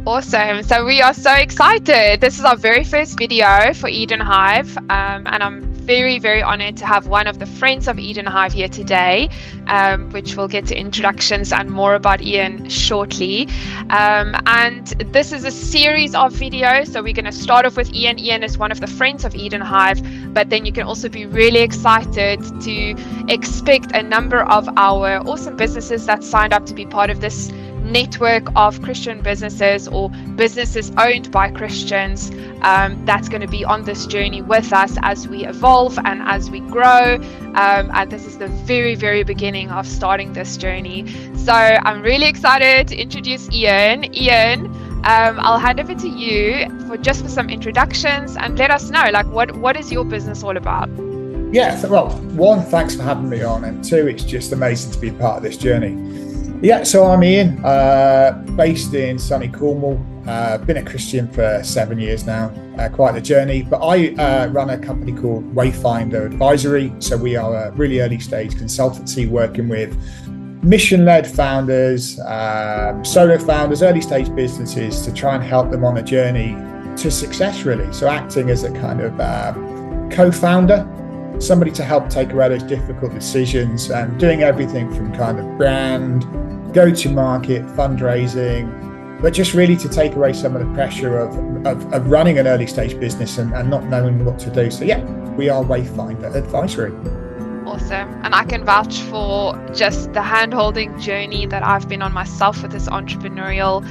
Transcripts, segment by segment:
Awesome. So we are so excited. This is our very first video for Eden Hive, and I'm very, very honored to have one of the friends of Eden Hive here today, which we'll get to introductions and more about Ian shortly. And this is a series of videos. So we're going to start off with Ian. Ian is one of the friends of Eden Hive, but then you can also be really excited to expect a number of our awesome businesses that signed up to be part of this network of Christian businesses or businesses owned by Christians that's going to be on this journey with us as we evolve and as we grow, and this is the very, very beginning of starting this journey. So I'm really excited to introduce Ian. I'll hand over to you for some introductions and let us know, like, what is your business all about? Yeah, well, one, thanks for having me on, and two, it's just amazing to be part of this journey. Yeah, so I'm Ian, based in sunny Cornwall. Been a Christian for 7 years now, quite the journey. But I run a company called Wayfinder Advisory. So we are a really early stage consultancy working with mission-led founders, solo founders, early stage businesses to try and help them on a journey to success, really. So acting as a kind of co-founder, somebody to help take away those difficult decisions and doing everything from kind of brand, go-to-market, fundraising, but just really to take away some of the pressure of running an early stage business and not knowing what to do. So yeah, we are Wayfinder Advisory. Awesome. And I can vouch for just the hand-holding journey that I've been on myself with this entrepreneurial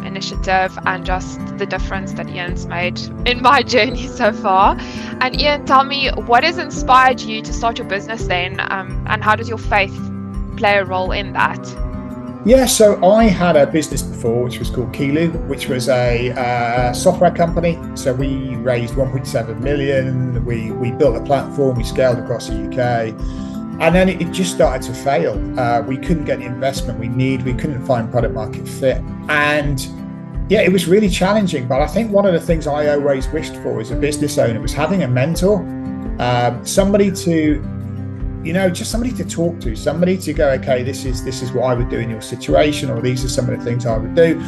initiative and just the difference that Ian's made in my journey so far. And Ian, tell me, what has inspired you to start your business then, and how does your faith play a role in that? Yeah, so I had a business before which was called Kilu, which was a software company. So we raised 1.7 million, we built a platform, we scaled across the UK, and then it just started to fail. We couldn't get the investment we couldn't find product market fit. And yeah, it was really challenging. But I think one of the things I always wished for as a business owner was having a mentor, somebody to, just somebody to talk to, somebody to go, okay, this is what I would do in your situation, or these are some of the things I would do.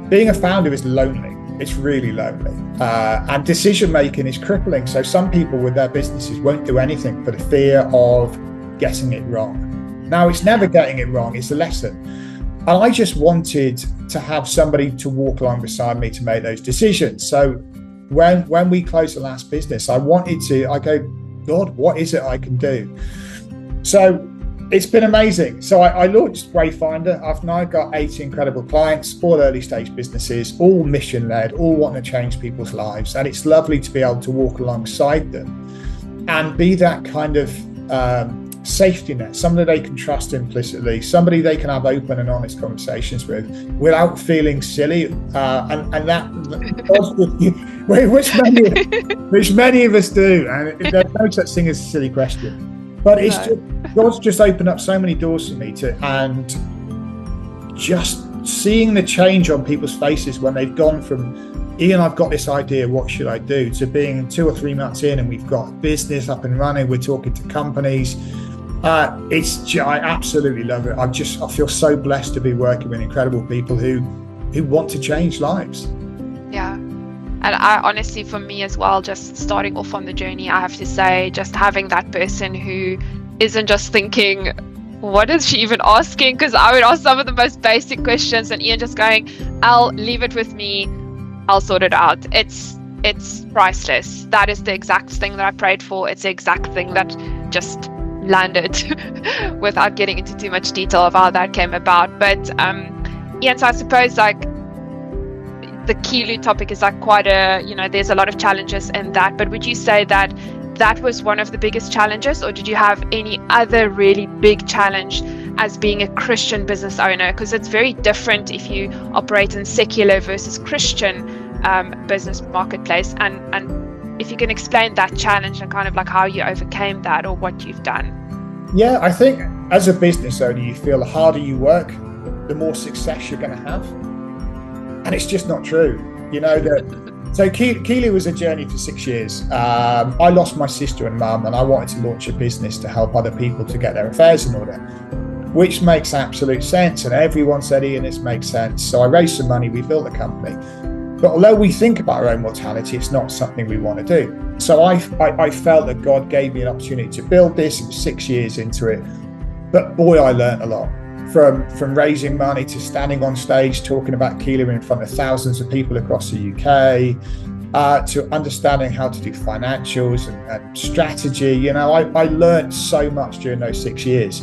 Being a founder is lonely. It's really lonely. And decision making is crippling. So some people with their businesses won't do anything for the fear of getting it wrong. Now, it's never getting it wrong, it's a lesson. And I just wanted to have somebody to walk along beside me to make those decisions. So when we closed the last business, I go, God, what is it I can do? So it's been amazing. So I launched Wayfinder. I've now got 80 incredible clients, all early stage businesses, all mission led, all wanting to change people's lives. And it's lovely to be able to walk alongside them and be that kind of safety net, somebody they can trust implicitly, somebody they can have open and honest conversations with without feeling silly, and that which many of us do, and there's no such thing as a silly question, but it's God's just opened up so many doors for me and just seeing the change on people's faces when they've gone from, Ian, I've got this idea, what should I do, to being 2 or 3 months in and we've got business up and running, we're talking to companies. I absolutely love it. I feel so blessed to be working with incredible people who want to change lives. Yeah. And I honestly, for me as well, just starting off on the journey, I have to say, just having that person who isn't just thinking, what is she even asking? Because I would ask some of the most basic questions and Ian just going, I'll leave it with me, I'll sort it out. It's priceless. That is the exact thing that I prayed for. It's the exact thing that just landed without getting into too much detail of how that came about. But Ian, so I suppose like the Kilu topic is like quite there's a lot of challenges in that, but would you say that was one of the biggest challenges, or did you have any other really big challenge as being a Christian business owner? Because it's very different if you operate in secular versus Christian business marketplace, and if you can explain that challenge and kind of like how you overcame that or what you've done. Yeah, I think as a business owner, you feel the harder you work, the more success you're going to have. And it's just not true. So Kilu was a journey for 6 years. I lost my sister and mum, and I wanted to launch a business to help other people to get their affairs in order. which makes absolute sense. And everyone said, Ian, this makes sense. So I raised some money, we built a company. But although we think about our own mortality, it's not something we want to do. So I felt that God gave me an opportunity to build this. It was 6 years into it. But boy, I learned a lot. From raising money to standing on stage talking about Keeler in front of thousands of people across the UK, to understanding how to do financials and strategy. I learned so much during those 6 years.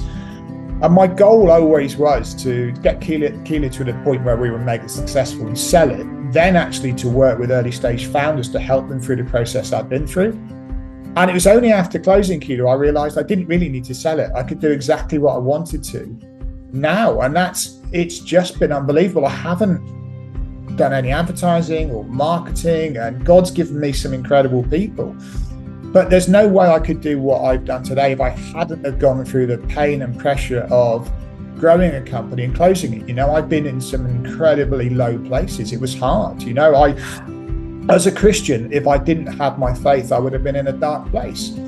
And my goal always was to get Keeler to the point where we were mega successful and sell it, then actually to work with early stage founders to help them through the process I'd been through. And it was only after closing Keeler I realized I didn't really need to sell it. I could do exactly what I wanted to now. And it's just been unbelievable. I haven't done any advertising or marketing, and God's given me some incredible people. But there's no way I could do what I've done today if I hadn't have gone through the pain and pressure of growing a company and closing it. I've been in some incredibly low places. It was hard. As a Christian, if I didn't have my faith, I would have been in a dark place.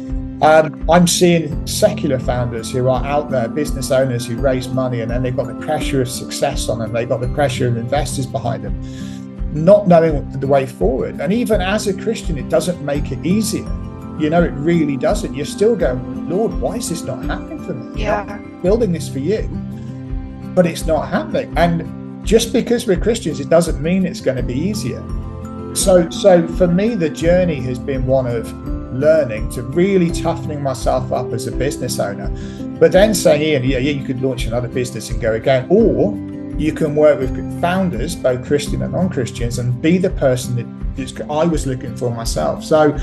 I'm seeing secular founders who are out there, business owners who raise money, and then they've got the pressure of success on them. They've got the pressure of investors behind them, not knowing the way forward. And even as a Christian, it doesn't make it easier. It really doesn't. You're still going, Lord, why is this not happening for me? I'm building this for you, but it's not happening. And just because we're Christians, it doesn't mean it's going to be easier. So for me, the journey has been one of learning to really toughening myself up as a business owner, but then saying, Ian, you could launch another business and go again, or you can work with founders, both Christian and non-Christians, and be the person that I was looking for myself. So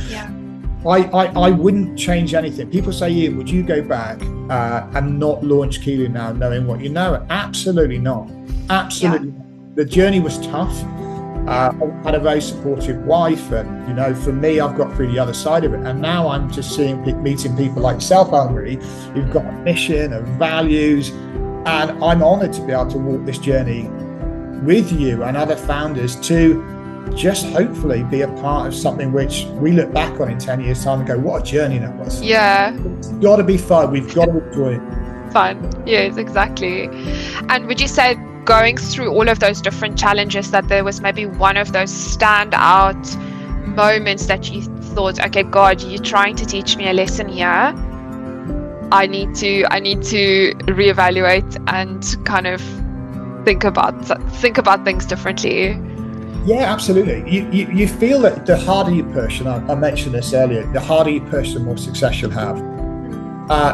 I wouldn't change anything. People say, Ian, would you go back and not launch Keeler now, knowing what you know? Absolutely not. Absolutely not. The journey was tough. I had a very supportive wife, and for me, I've got through the other side of it. And now I'm just meeting people like yourself, Hungary, who've got a mission and values. And I'm honored to be able to walk this journey with you and other founders to just hopefully be a part of something which we look back on in 10 years' time and go, what a journey that was. Yeah. It's got to be fun. We've got to enjoy it. Fun. Yes, exactly. And would you say, going through all of those different challenges, that there was maybe one of those standout moments that you thought, okay, God, you're trying to teach me a lesson here. I need to reevaluate and kind of think about things differently. Yeah, absolutely. You feel that the harder you push, and I mentioned this earlier, the harder you push, the more success you'll have.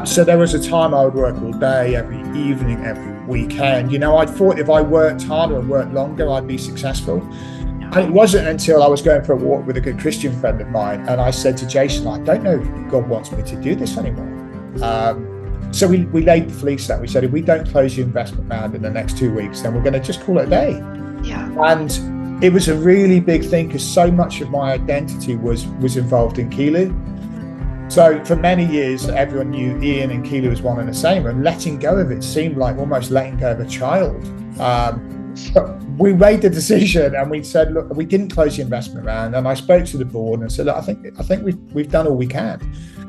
So there was a time I would work all day, every evening, every weekend. I thought if I worked harder and worked longer, I'd be successful. And it wasn't until I was going for a walk with a good Christian friend of mine, and I said to Jason, I don't know if God wants me to do this anymore. So we laid the fleece out. We said, if we don't close the investment round in the next 2 weeks, then we're going to just call it a day. Yeah. And it was a really big thing because so much of my identity was involved in Keeler. So for many years, everyone knew Ian and Keeler was one and the same, and letting go of it seemed like almost letting go of a child. But we made the decision, and we said, look, we didn't close the investment round. And I spoke to the board and said, look, I think we've done all we can.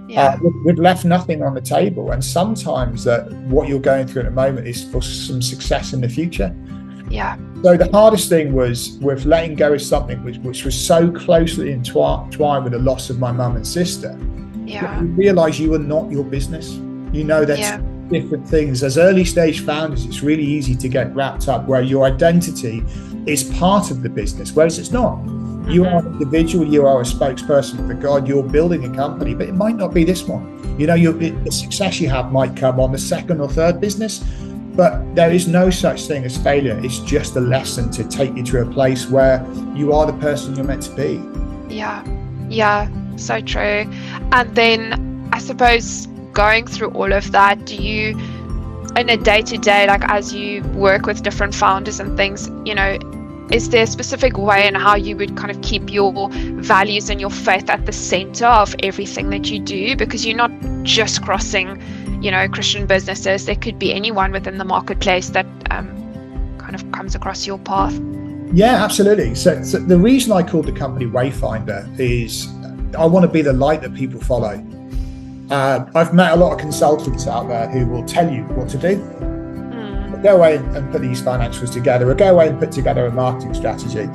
Yeah. We've left nothing on the table. And sometimes what you're going through at the moment is for some success in the future. Yeah. So the hardest thing was with letting go of something which was so closely entwined with the loss of my mum and sister. Yeah. You realise you are not your business. That's different things. As early stage founders, it's really easy to get wrapped up where your identity is part of the business, whereas it's not. Mm-hmm. You are an individual, you are a spokesperson for God, you're building a company, but it might not be this one. The success you have might come on the second or third business, but there is no such thing as failure. It's just a lesson to take you to a place where you are the person you're meant to be. Yeah, so true. And then I suppose going through all of that, do you, in a day-to-day, like as you work with different founders and things, is there a specific way in how you would kind of keep your values and your faith at the center of everything that you do? Because you're not just crossing, Christian businesses. There could be anyone within the marketplace that kind of comes across your path. Yeah, absolutely. So the reason I called the company Wayfinder is I want to be the light that people follow. I've met a lot of consultants out there who will tell you what to do, go away and put these financials together, or go away and put together a marketing strategy.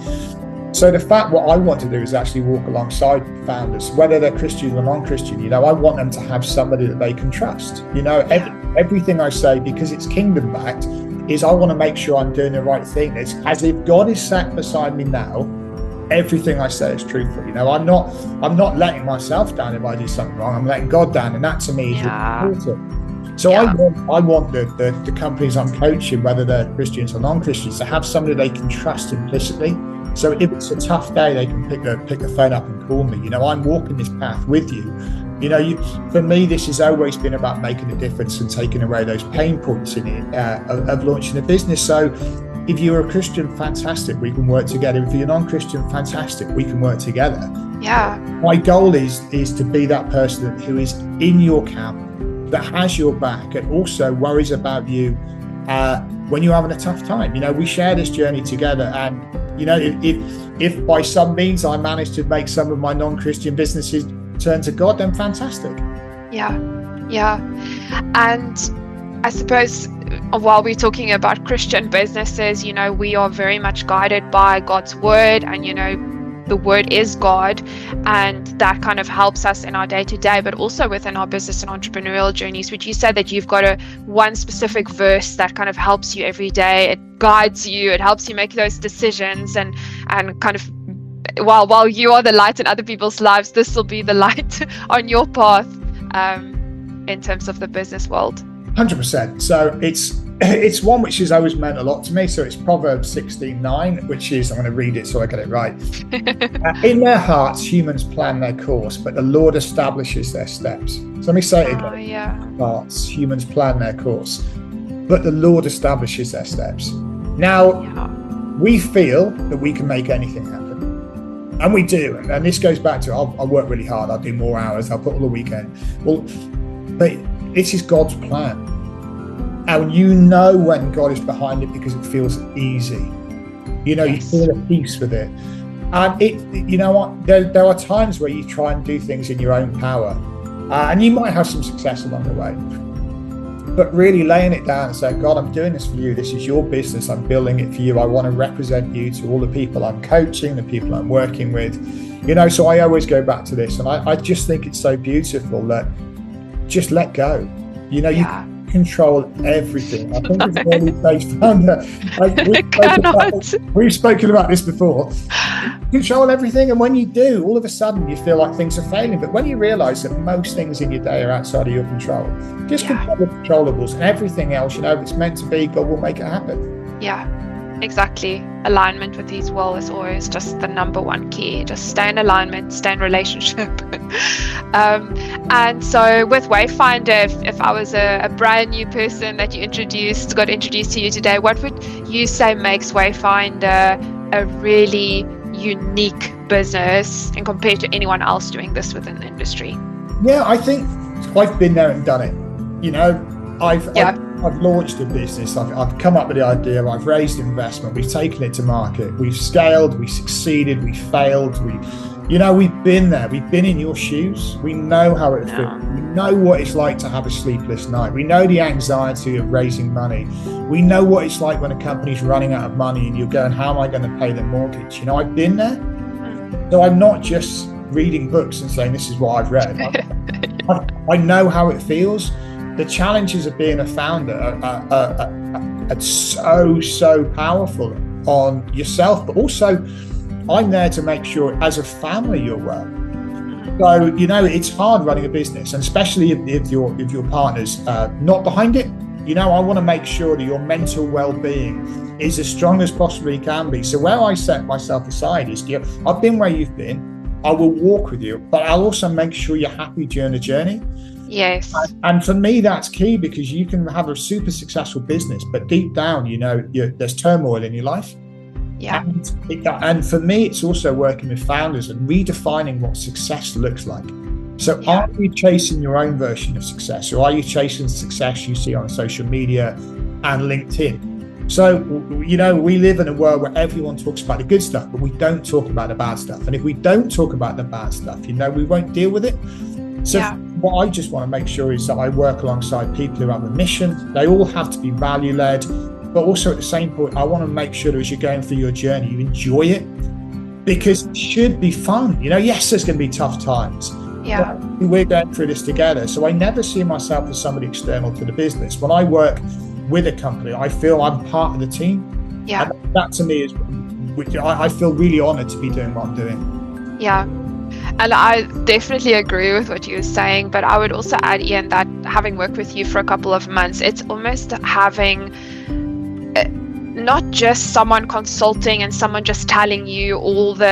So the fact what I want to do is actually walk alongside founders, whether they're Christian or non-Christian. I want them to have somebody that they can trust. Everything I say, because it's kingdom backed, is I want to make sure I'm doing the right thing. It's as if God is sat beside me now. Everything I say is truthful. I'm not letting myself down if I do something wrong. I'm letting God down, and that to me is important. So I want the companies I'm coaching, whether they're Christians or non-Christians, to have somebody they can trust implicitly. So if it's a tough day, they can pick the phone up and call me. I'm walking this path with you. For me, this has always been about making a difference and taking away those pain points in it of launching a business. So if you're a Christian, fantastic, we can work together. If you're non-Christian, fantastic, we can work together. Yeah. My goal is to be that person who is in your camp, that has your back, and also worries about you when you're having a tough time. We share this journey together, and if by some means I manage to make some of my non-Christian businesses turn to God, then fantastic. Yeah. And I suppose while we're talking about Christian businesses, we are very much guided by God's word, and the word is God, and that kind of helps us in our day-to-day, but also within our business and entrepreneurial journeys. Would you say that you've got one specific verse that kind of helps you every day? It guides you, it helps you make those decisions, and kind of while you are the light in other people's lives, this will be the light on your path in terms of the business world. 100%. So it's one which has always meant a lot to me. So it's Proverbs 16:9, which is, I'm going to read it so I get it right. In their hearts, humans plan their course, but the Lord establishes their steps. So let me say it again. Yeah. Hearts, humans plan their course, but the Lord establishes their steps. Now, we feel that we can make anything happen. And we do. And this goes back to, I'll work really hard. I'll do more hours. I'll put all the weekend. Well, but it is God's plan. And when God is behind it, because it feels easy. You feel at peace with it. And there are times where you try and do things in your own power. And you might have some success along the way. But really laying it down and saying, God, I'm doing this for you. This is your business. I'm building it for you. I want to represent you to all the people I'm coaching, the people I'm working with. So I always go back to this. And I just think it's so beautiful that just let go. You control everything. I think it's an early stage founder. We've spoken about this before. Control everything, and when you do, all of a sudden you feel like things are failing. But when you realise that most things in your day are outside of your control, just control the controllables, and everything else, if it's meant to be, God will make it happen. Yeah, exactly. Alignment with His will is always just the number one key. Just stay in alignment, stay in relationship. And so with Wayfinder, if I was a brand new person that got introduced to you today, what would you say makes Wayfinder a really unique business and compared to anyone else doing this within the industry? Yeah, I think I've been there and done it. I've launched a business. I've come up with the idea. I've raised investment. We've taken it to market. We've scaled. We succeeded. We failed. We've been there. We've been in your shoes. We know how it feels. We know what it's like to have a sleepless night. We know the anxiety of raising money. We know what it's like when a company's running out of money and you're going, how am I going to pay the mortgage? I've been there. So I'm not just reading books and saying, this is what I've read. I know how it feels. The challenges of being a founder are so powerful on yourself, but also I'm there to make sure as a family you're well. So, it's hard running a business, and especially if your partner's not behind it. I want to make sure that your mental well-being is as strong as possibly can be. So where I set myself aside is, I've been where you've been. I will walk with you, but I'll also make sure you're happy during the journey. Yes. And for me, that's key, because you can have a super successful business, but deep down, there's turmoil in your life. Yeah. And for me, it's also working with founders and redefining what success looks like. So are you chasing your own version of success, or are you chasing success you see on social media and LinkedIn? So, we live in a world where everyone talks about the good stuff, but we don't talk about the bad stuff. And if we don't talk about the bad stuff, we won't deal with it. So what I just want to make sure is that I work alongside people who have a mission. They all have to be value-led. but also at the same point, I want to make sure that as you're going through your journey, you enjoy it, because it should be fun. Yes, there's going to be tough times. Yeah. But we're going through this together. So I never see myself as somebody external to the business. When I work with a company, I feel I'm part of the team. Yeah. And that to me is, I feel really honored to be doing what I'm doing. Yeah. And I definitely agree with what you were saying, but I would also add, Ian, that having worked with you for a couple of months, it's almost having not just someone consulting and someone just telling you all the,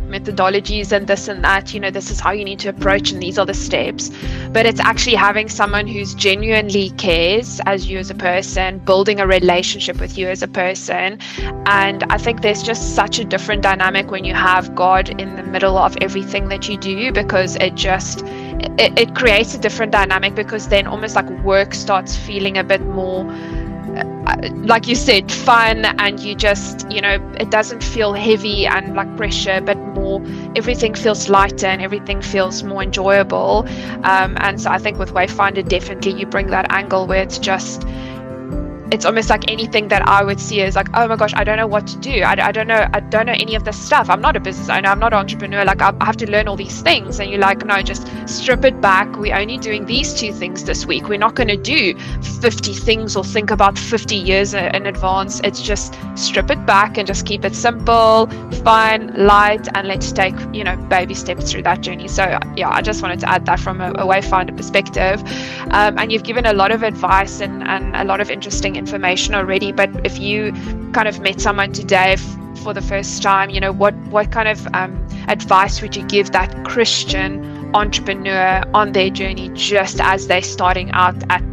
methodologies and this and that, this is how you need to approach and these are the steps, but it's actually having someone who's genuinely cares as you as a person, building a relationship with you as a person. And I think there's just such a different dynamic when you have God in the middle of everything that you do, because it creates a different dynamic, because then almost like work starts feeling a bit more, like you said, fun, and you just, it doesn't feel heavy and like pressure, but more, everything feels lighter and everything feels more enjoyable. And so I think with Wayfinder, definitely you bring that angle where it's almost like anything that I would see is like, oh my gosh, I don't know what to do. I don't know any of this stuff. I'm not a business owner. I'm not an entrepreneur. Like I have to learn all these things. And you're like, no, just strip it back. We're only doing these 2 things this week. We're not going to do 50 things or think about 50 years in advance. It's just strip it back and just keep it simple, fun, light, and let's take, baby steps through that journey. So yeah, I just wanted to add that from a Wayfinder perspective. And you've given a lot of advice and a lot of interesting information already, but if you kind of met someone today for the first time, what kind of advice would you give that Christian entrepreneur on their journey, just as they're starting out at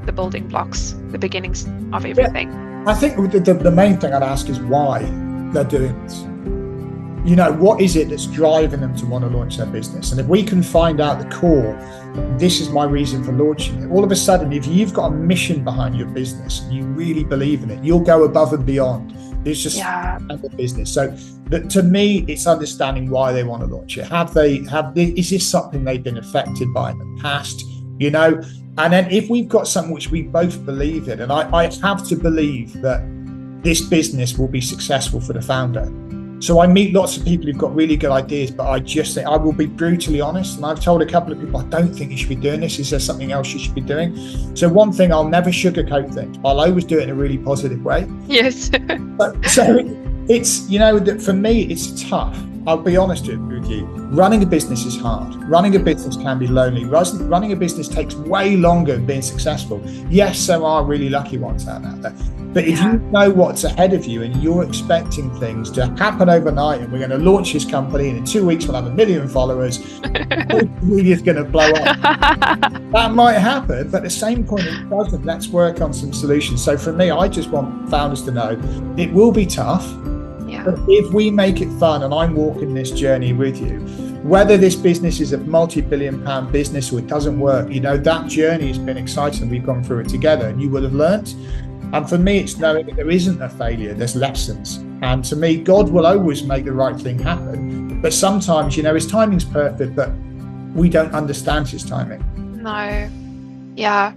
the building blocks, the beginnings of everything? I think the main thing I'd ask is why they're doing this. What is it that's driving them to want to launch their business? And if we can find out the core, this is my reason for launching it. All of a sudden, if you've got a mission behind your business and you really believe in it, you'll go above and beyond. It's just the business. So to me, it's understanding why they want to launch it. Is this something they've been affected by in the past? And then if we've got something which we both believe in, and I have to believe that this business will be successful for the founder. So I meet lots of people who've got really good ideas, but I just think, I will be brutally honest, and I've told a couple of people, I don't think you should be doing this. Is there something else you should be doing? So one thing, I'll never sugarcoat things. I'll always do it in a really positive way. Yes. So it's, that for me, it's tough. I'll be honest with you. Running a business is hard. Running a business can be lonely. Running a business takes way longer than being successful. Yes, there are really lucky ones out there. But if you know what's ahead of you and you're expecting things to happen overnight, and we're going to launch this company and in 2 weeks we'll have 1 million followers, it's going to blow up. That might happen, but at the same point it doesn't. Let's work on some solutions. So for me, I just want founders to know it will be tough. But if we make it fun, and I'm walking this journey with you, whether this business is a multi-billion-pound business or it doesn't work, that journey has been exciting. We've gone through it together, and you will have learned. And for me, it's knowing that there isn't a failure, there's lessons. And to me, God will always make the right thing happen. But sometimes, his timing's perfect, but we don't understand his timing. No. Yeah.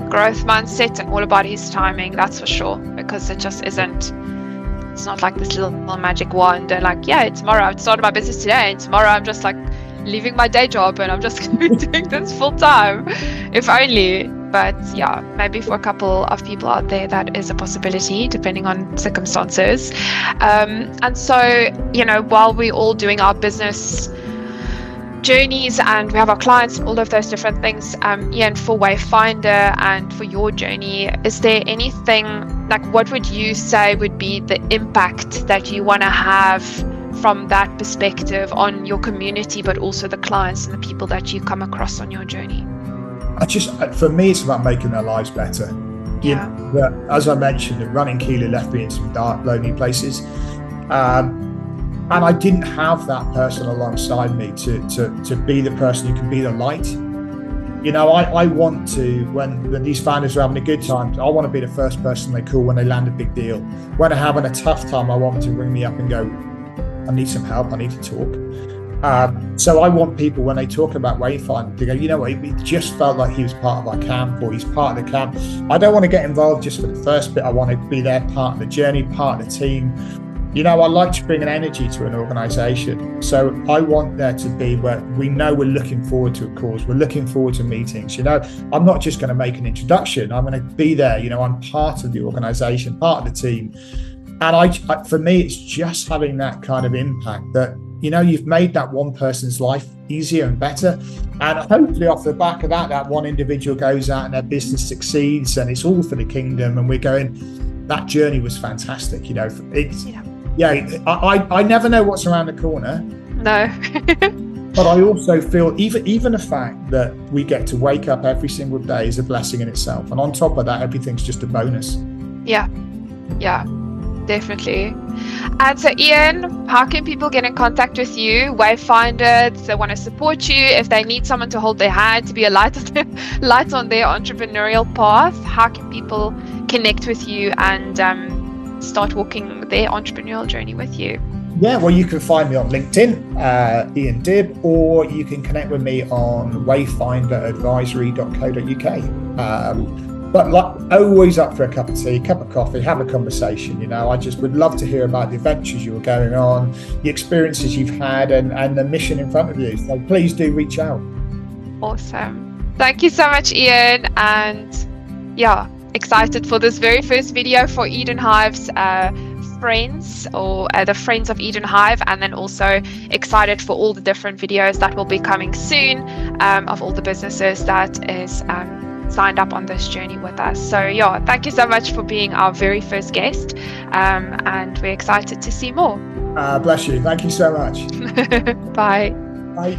Growth mindset and all about his timing, that's for sure. Because it just isn't, it's not like this little magic wand and like, tomorrow I've started my business today and tomorrow I'm just like leaving my day job and I'm just going to be doing this full time. If only. But maybe for a couple of people out there, that is a possibility, depending on circumstances. And so, while we're all doing our business journeys and we have our clients and all of those different things, Ian, for Wayfinder and for your journey, is there anything, like what would you say would be the impact that you want to have from that perspective on your community, but also the clients and the people that you come across on your journey? For me, it's about making their lives better. As I mentioned, running Keeler left me in some dark, lonely places. And I didn't have that person alongside me to be the person who can be the light. I want to, when these founders are having a good time, I want to be the first person they call when they land a big deal. When they're having a tough time, I want them to ring me up and go, I need some help, I need to talk. So I want people, when they talk about Wayfinder, to go, you know what, it just felt like he was part of our camp, or he's part of the camp. I don't want to get involved just for the first bit. I want to be there, part of the journey, part of the team. You know, I like to bring an energy to an organisation. So I want there to be where we know we're looking forward to a cause, we're looking forward to meetings. You know, I'm not just going to make an introduction. I'm going to be there. You know, I'm part of the organisation, part of the team. And I, for me, it's just having that kind of impact that, you know, you've made that one person's life easier and better. And hopefully off the back of that, that one individual goes out and their business succeeds and it's all for the kingdom. And we're going, that journey was fantastic. You know, it's, I never know what's around the corner. No. But I also feel even the fact that we get to wake up every single day is a blessing in itself. And on top of that, everything's just a bonus. Yeah. Definitely. And so, Ian, how can people get in contact with you? Wayfinder, if they want to support you, if they need someone to hold their hand, to be a light on their entrepreneurial path, how can people connect with you and start walking their entrepreneurial journey with you? Yeah, well, you can find me on LinkedIn, Ian Dibb, or you can connect with me on wayfinderadvisory.co.uk. But like, always up for a cup of tea, cup of coffee, have a conversation. You know, I just would love to hear about the adventures you were going on, the experiences you've had, and the mission in front of you. So please do reach out. Awesome. Thank you so much, Ian. And yeah, excited for this very first video for Eden Hive's friends, or the friends of Eden Hive, and then also excited for all the different videos that will be coming soon of all the businesses that is signed up on this journey with us. So yeah, thank you so much for being our very first guest, and we're excited to see more. Bless you. Thank you so much. Bye. Bye.